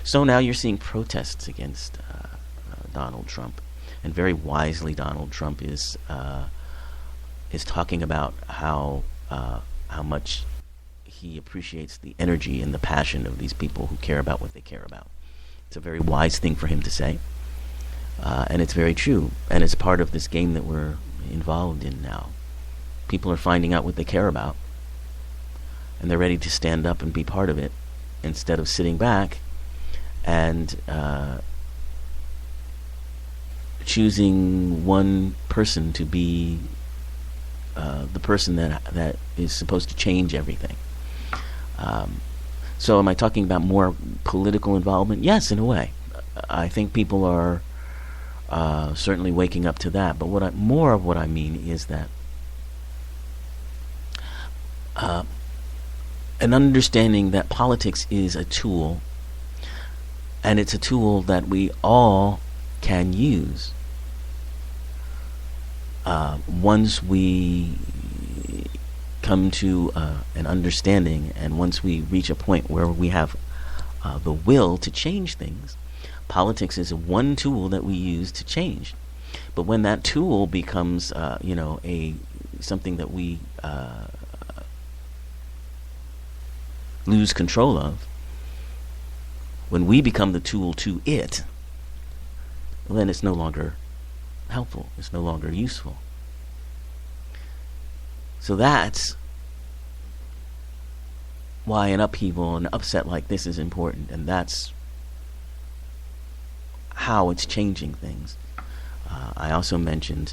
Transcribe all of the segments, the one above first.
So now you're seeing protests against Donald Trump, and very wisely, Donald Trump is talking about how much he appreciates the energy and the passion of these people who care about what they care about. It's a very wise thing for him to say, and it's very true, and it's part of this game that we're involved in now. People are finding out what they care about, and they're ready to stand up and be part of it, instead of sitting back and choosing one person to be the person that is supposed to change everything. So am I talking about more political involvement? Yes, in a way. I think people are certainly waking up to that. But more of what I mean is that an understanding that politics is a tool, and it's a tool that we all can use once we come to an understanding, and once we reach a point where we have the will to change things. Politics is one tool that we use to change, but when that tool becomes something that we lose control of, when we become the tool to it, then it's no longer helpful, it's no longer useful. So that's why an upheaval, an upset like this is important, and that's how it's changing things. I also mentioned,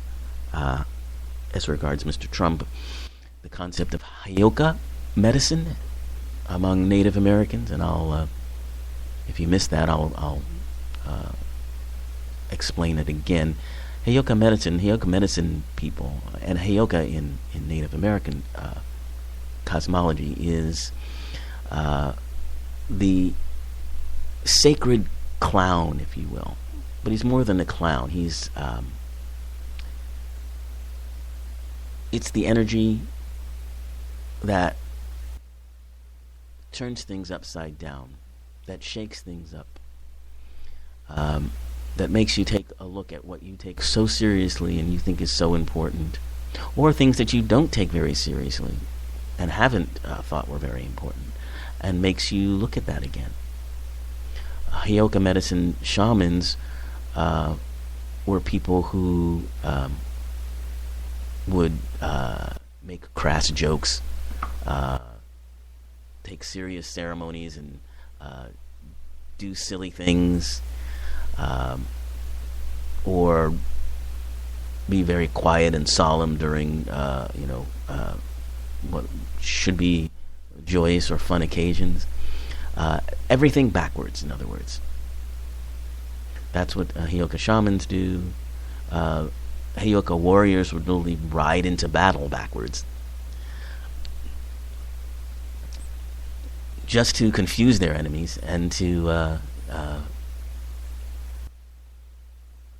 as regards Mr. Trump, the concept of Heyoka medicine among Native Americans, and I'll, if you missed that, I'll explain it again. Heyoka medicine people, and Heyoka in Native American cosmology is the sacred clown, if you will. But he's more than a clown. He's it's the energy that turns things upside down, that shakes things up, that makes you take a look at what you take so seriously and you think is so important, or things that you don't take very seriously and haven't thought were very important, and makes you look at that again. Heyoka medicine shamans were people who would make crass jokes, take serious ceremonies, and do silly things, or be very quiet and solemn during what should be joyous or fun occasions. Everything backwards, in other words. That's what Heyoka shamans do. Heyoka warriors would literally ride into battle backwards, just to confuse their enemies and to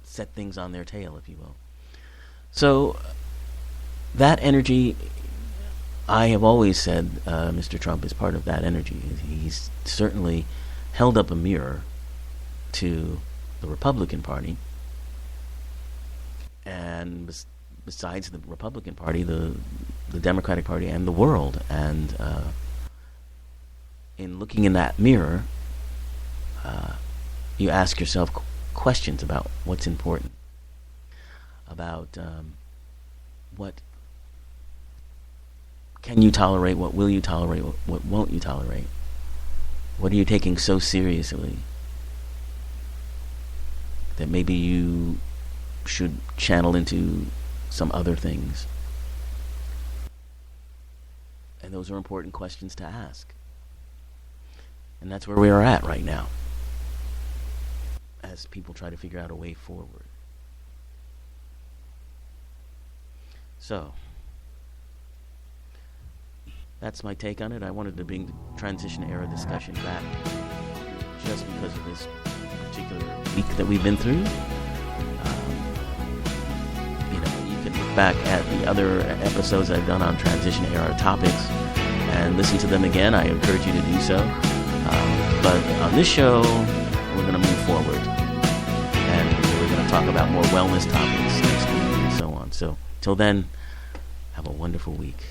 set things on their tail, if you will. So that energy, I have always said, Mr. Trump is part of that energy. He's certainly held up a mirror to the Republican Party, and besides the Republican Party, the Democratic Party and the world. And in looking in that mirror, you ask yourself questions about what's important, about what can you tolerate, what will you tolerate, what won't you tolerate, what are you taking so seriously that maybe you should channel into some other things. And those are important questions to ask. And that's where we are at right now, as people try to figure out a way forward. So, that's my take on it. I wanted to bring the transition era discussion back just because of this particular week that we've been through. You can look back at the other episodes I've done on transition era topics and listen to them again. I encourage you to do so. But on this show, we're gonna move forward, and we're gonna talk about more wellness topics next week and so on. So till then, have a wonderful week.